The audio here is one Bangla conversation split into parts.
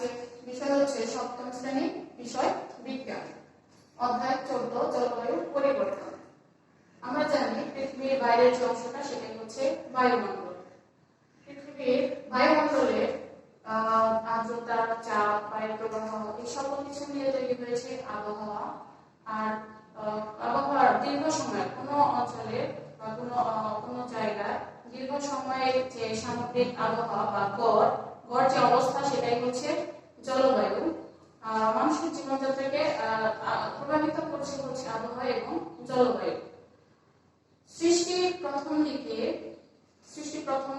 আজকে বিষয় হচ্ছে সপ্তম শ্রেণী বিষয় বিজ্ঞান, অধ্যায় 14 জলবায়ু পরিবর্তন। আমরা জানি পৃথিবীর বাইরের যে অংশটা সেটাই হচ্ছে বায়ুমণ্ডল। পৃথিবীর বায়ুমণ্ডলের আর্দ্রতা, চাপ, বায়ু প্রবাহ এই সকল কিছু মিলে তৈরি হয়েছে আবহাওয়া। আর আবহাওয়ার দীর্ঘ সময় কোনো অঞ্চলে বা কোনো জায়গায় দীর্ঘ সময়ের যে সামগ্রিক আবহাওয়া বা গড় যে অবস্থা সেটাই হচ্ছে জলবায়ু। মানুষের জীবনযাত্রাকে প্রভাবিত করছে হচ্ছে আবহাওয়া এবং জলবায়ু। সৃষ্টির প্রথম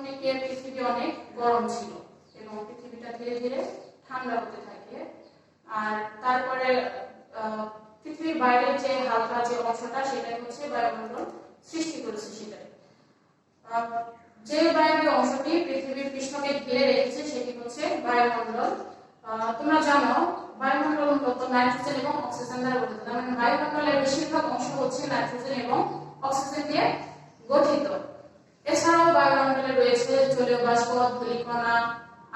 দিকে পৃথিবী অনেক গরম ছিল এবং পৃথিবীটা ধীরে ধীরে ঠান্ডা হতে থাকে। আর তারপরে পৃথিবীর বাইরের যে হালকা যে অংশটা সেটাই হচ্ছে বায়ুমণ্ডল সৃষ্টি করেছে। সেটাই যে বায়বীয় অংশটি পৃথিবীর পৃষ্ঠকে ঘিরে রেখেছে সেটি হচ্ছে বায়ুমণ্ডল। তোমরা জানো বায়ুমণ্ডল মূলত নাইট্রোজেন এবং অক্সিজেন দ্বারা গঠিত। তার মানে বায়ুমণ্ডলের বেশিরভাগ অংশ হচ্ছে নাইট্রোজেন এবং অক্সিজেন দিয়ে গঠিত। এছাড়াও বায়ুমণ্ডলে রয়েছে জলীয় বাষ্প, ধূলিকণা,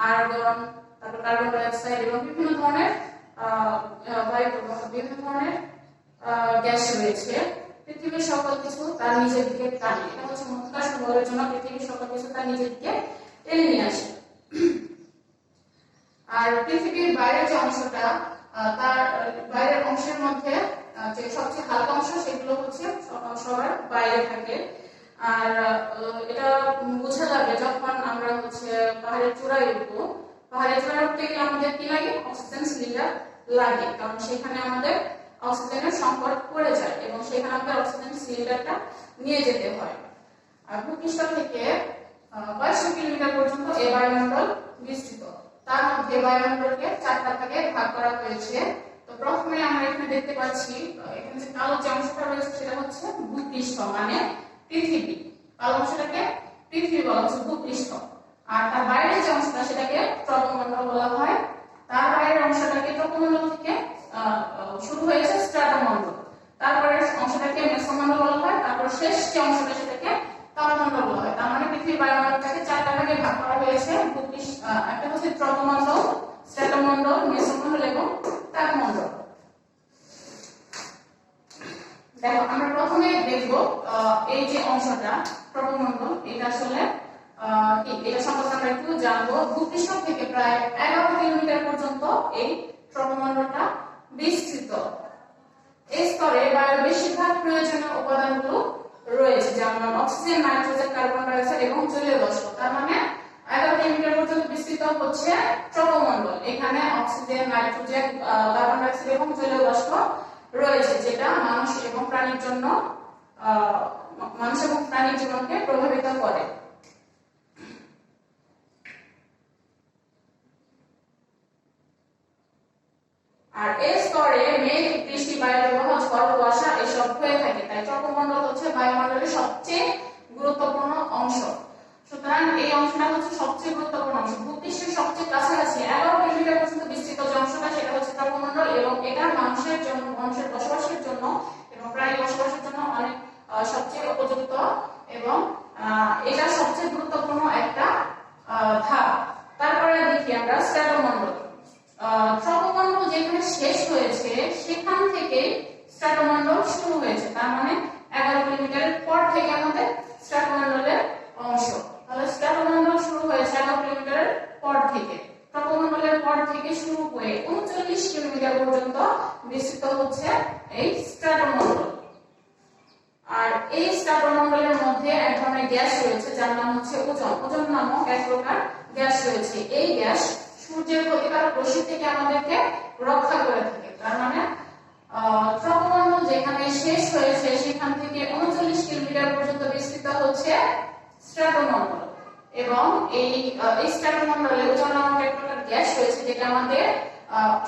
আর্গন, তারপর কার্বন ডাই অক্সাইড এবং বিভিন্ন ধরনের গ্যাস রয়েছে। পৃথিবীর সকল কিছু তার নিজের দিকে টানে। এটা হচ্ছে মহাকাশ বলের জন্য পৃথিবীর সকল কিছু তার নিজের দিকে টেনে নিয়ে আসে। আর পৃথিবীর বাইরের যে অংশটা, তার বাইরের অংশের মধ্যে যে সবচেয়ে হালকা অংশ সেগুলো হচ্ছে সবার বাইরে থাকে। আর এটা বোঝা যাবে যখন আমরা হচ্ছে পাহাড়ের চূড়ায় উঠবো। পাহাড়ের চূড়ায় উঠতে গেলে আমাদের কি লাগে? অক্সিজেন সিলিন্ডার লাগে, কারণ সেখানে আমাদের অক্সিজেনের সংকট পড়ে যায় এবং সেখানে আমাদের অক্সিজেন সিলিন্ডারটা নিয়ে যেতে হয়। আর ভূপৃষ্ঠ থেকে 500 কিলোমিটার পর্যন্ত এই বায়ুমণ্ডল বিস্তৃত। তার মধ্যে বায়ুমণ্ডলকে 4টা ভাগে ভাগ করা হয়েছে। তো প্রথমে আমরা এখানে দেখতে পাচ্ছি, এখানে যে কালো যে অংশটা রয়েছে সেটা হচ্ছে ভূপৃষ্ঠ, মানে পৃথিবী। কালো অংশটাকে পৃথিবী বলা হচ্ছে, ভূপৃষ্ঠ। আর তার বাইরের যে অংশটা সেটাকে ট্রপোমণ্ডল বলা হয়। তার বাইরের অংশটাকে ট্রপোমণ্ডল থেকে শুরু হয়েছে স্ট্র্যাটোমণ্ডল। তারপরে অংশটাকে মেসোমণ্ডল বলা হয়। তারপর শেষ যে অংশটা সেটাকে তাপমণ্ডল বলা হয়। তার মানে পৃথিবীর বায়ুমণ্ডলটাকে 4টা ভাগে ভাগ করা হয়েছে। একটা হচ্ছে ট্রপোমণ্ডল, স্ট্র্যাটোমণ্ডল, মেসোমণ্ডল এবং তাপমণ্ডল। দেখো, আমরা প্রথমে দেখব এই যে অংশটা ট্রপোমণ্ডল, এটা আসলে এটা সম্পর্কে আমরা একটু জানবো। ভূপৃষ্ঠ থেকে প্রায় 11 কিলোমিটার পর্যন্ত এই ট্রপোমণ্ডলটা বিস্তৃত। এই স্তরে বায়ুর বেশিরভাগ প্রয়োজনীয় উপাদানগুলো রয়েছে, যেমন oxygen, nitrogen, carbon die oxide এবং জলীয় বাষ্প। তার মানে 11 কিলোমিটার পর্যন্ত বিস্তৃত হচ্ছে ট্রপোমণ্ডল। এখানে oxygen, nitrogen, carbon die oxide এবং জলীয় বাষ্প রয়েছে, যেটা মানুষ এবং প্রাণীর জীবনকে প্রভাবিত করে। আর এই স্তরে মেঘ, বৃষ্টি, বায়ু প্রবাহ, ঝড়, কুয়াশা এসব হয়ে থাকে। তাই ট্রপোমণ্ডল হচ্ছে বায়ুমণ্ডলের সবচেয়ে গুরুত্বপূর্ণ অংশ। সুতরাং এই অংশটা হচ্ছে সবচেয়ে গুরুত্বপূর্ণ অংশ। ভূপৃষ্ঠের সবচেয়ে কাছাকাছি 11 কিলোমিটার পর্যন্ত বিস্তৃত যে অংশটা সেটা হচ্ছে ট্রপোমণ্ডল, এবং এটা মানুষের বসবাসের জন্য এবং প্রাণী বসবাসের জন্য অনেক সবচেয়ে উপযুক্ত এবং এটা সবচেয়ে গুরুত্বপূর্ণ একটা ধাপ। তারপরে দেখি আমরা স্ট্র্যাটোমণ্ডল। ট্রপোমণ্ডল যেখানে শেষ হয়েছে সেখান থেকে স্ট্র্যাটোমণ্ডল শুরু হয়েছে। তার মানে 11 কিলোমিটারের পর থেকে আমাদের স্ট্র্যাটোমণ্ডলের অংশ। তাহলে স্ট্র্যাটোমণ্ডল শুরু হয়েছে 11 কিলোমিটারের পর থেকে। ট্রপোমণ্ডলের পর থেকে শুরু হয়ে 39 কিলোমিটার পর্যন্ত বিস্তৃত হচ্ছে এই স্ট্র্যাটোমণ্ডল। আর এই স্ট্র্যাটোমণ্ডলের মধ্যে এক ধরনের গ্যাস রয়েছে যার নাম হচ্ছে ওজোন। ওজোন নামক এক প্রকার গ্যাস রয়েছে। এই গ্যাস সূর্যের ক্ষতিকারক রশ্মি থেকে আমাদেরকে রক্ষা করে থাকে। তার মানে ট্রপোমণ্ডল যেখানে শেষ হয়েছে সেখান থেকে 39 কিলোমিটার পর্যন্ত বিস্তৃত হচ্ছে স্ট্র্যাটোমণ্ডল, এবং এই স্ট্র্যাটোমণ্ডলে ওজোন নামক এক প্রকার গ্যাস রয়েছে যেটা আমাদের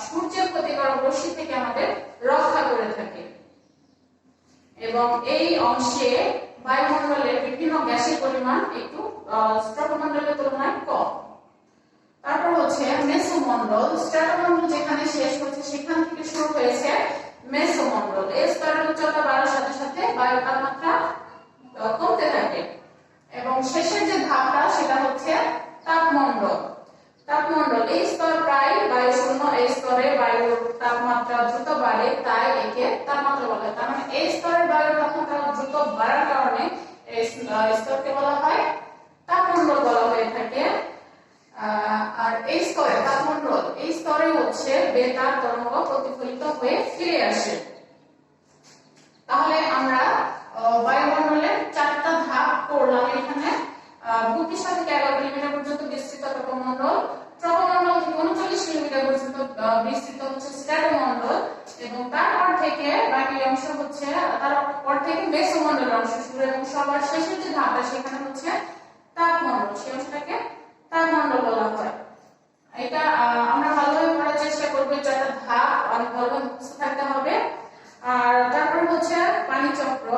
সূর্যের ক্ষতিকারক রশ্মি থেকে আমাদের রক্ষা করে থাকে। এবং এই অংশে বায়ুমণ্ডলের বিভিন্ন গ্যাসের পরিমাণ একটু ট্রপোমণ্ডলের তুলনায় কম। তারপর হচ্ছে মেসোমণ্ডল। স্ট্র্যাটোমণ্ডল যেখানে শেষ হচ্ছে সেখান থেকে শুরু হয়েছে মেসোমণ্ডল। এই স্তরের উচ্চতা বাড়ার সাথে সাথে বায়ুর তাপমাত্রা কমতে থাকে এবং শেষের যে ধাপটা সেটা হচ্ছে তাপমণ্ডল। এই স্তর প্রায় বায়ুর বায়ুর তাপমাত্রা দ্রুত বাড়ে তাই একে তাপমাত্রা বলা হয়। তার মানে এই স্তরের বায়ুর তাপমাত্রা দ্রুত বাড়ার কারণে এই স্তরকে বলা হয় তাপমণ্ডল বলা হয়ে থাকে। আর এই স্তরে তাপমণ্ডল, এই স্তরে হচ্ছে বেতার তরঙ্গ প্রতিফলিত হয়ে ফিরে আসে। তাহলে আমরা বায়ুমণ্ডলের 4টা ধাপ করলাম এখানে। ভূপৃষ্ঠ থেকে 11 কিলোমিটার পর্যন্ত বিস্তৃত ট্রপোমণ্ডল, ট্রপোমণ্ডল থেকে 39 কিলোমিটার পর্যন্ত বিস্তৃত হচ্ছে স্ট্র্যাটোমণ্ডল, এবং তারপর থেকে বাকি অংশ হচ্ছে, তারপর থেকে মেসোমণ্ডলের অংশ শুরু, এবং সবার শেষের যে ধাপটা সেখানে হচ্ছে তাপমণ্ডল, সেই অংশটাকে তাপমণ্ডল বলা হয়। এটা আমরা ভালোভাবে পড়ার চেষ্টা করবো। 4টা ধাপ অনেক ভালোভাবে মুখস্থ থাকতে হবে। আর তারপর হচ্ছে পানিচক্র।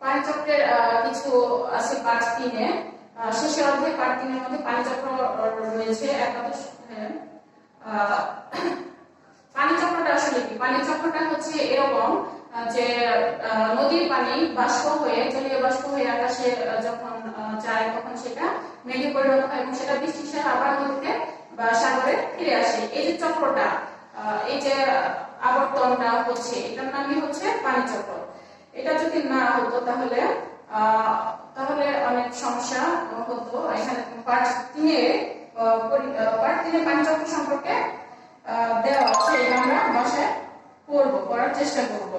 পানিচক্রের কিছু আছে পার্ট 3-এ, শেষের অধ্যায়ে পার্ট 3-এর মধ্যে পানিচক্র রয়েছে। পানিচক্রটা আসলে কি? পানিচক্রটা হচ্ছে এরকম যে নদীর পানি বাষ্প হয়ে, জলীয় বাষ্প হয়ে আকাশে যখন যায় তখন সেটা মেঘে পরিণত হয় এবং সেটা বৃষ্টির সাথে আবার নদীতে বা সাগরে ফিরে আসে। এই যে চক্রটা, এই যে আবর্তনটা হচ্ছে, এটার নামই হচ্ছে পানিচক্র। এটা যদি না হতো তাহলে অনেক সমস্যা হতো। এখানে পার্ট 3-এ পানিচক্র সম্পর্কে দেওয়া আছে, এটা আমরা বাসায় পড়ার চেষ্টা করব।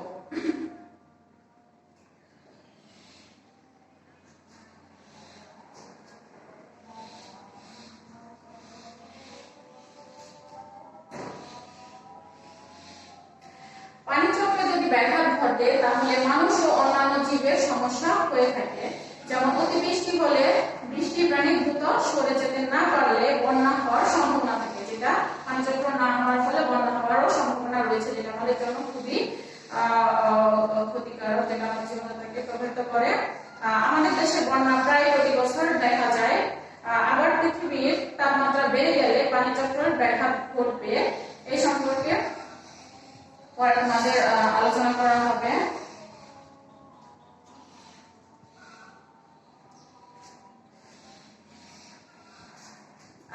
পানিচক্রে যদি ব্যাঘাত ঘটে তাহলে মানুষ ও অন্যান্য জীবের সমস্যা হয়ে থাকে। যেমন অতিবৃষ্টি হলে বৃষ্টি প্রাণী দ্রুত সরে যেতে না পারলে বন্যা হওয়ার সম্ভাবনা থাকে, যেটা পানিচক্র না হওয়ার ফলে বন্যা হওয়ারও সম্ভাবনা রয়েছে, যেটা আমাদের জন্য খুবই ক্ষতিকারক, যেটা আমাদের জীবনকে প্রভাবিত করে। আমাদের দেশে বন্যা প্রায় প্রতি বছর দেখা যায়। আবার পৃথিবীর তাপমাত্রা বেড়ে গেলে পানিচক্রের ব্যাঘাত ঘটবে। এই সম্পর্কে পরে আমাদের আলোচনা করা হবে।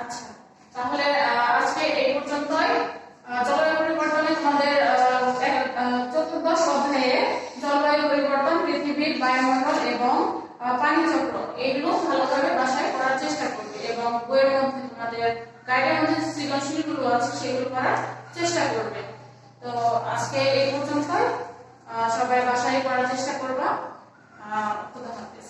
আচ্ছা, তাহলে আজকে এই পর্যন্তই। জলবায়ু পরিবর্তনে তোমাদের 14th অধ্যায়ে জলবায়ু পরিবর্তন, পৃথিবীর বায়ুমণ্ডল এবং পানিচক্র, এগুলো ভালোভাবে বাসায় করার চেষ্টা করবে এবং বইয়ের মধ্যে তোমাদের গাইডের মধ্যে সৃজনশীলগুলো আছে সেগুলো করার চেষ্টা করবে। তো আজকে এই পর্যন্তই। সবাই বাসায় পড়ার চেষ্টা করবা। খোদা হাফেজ।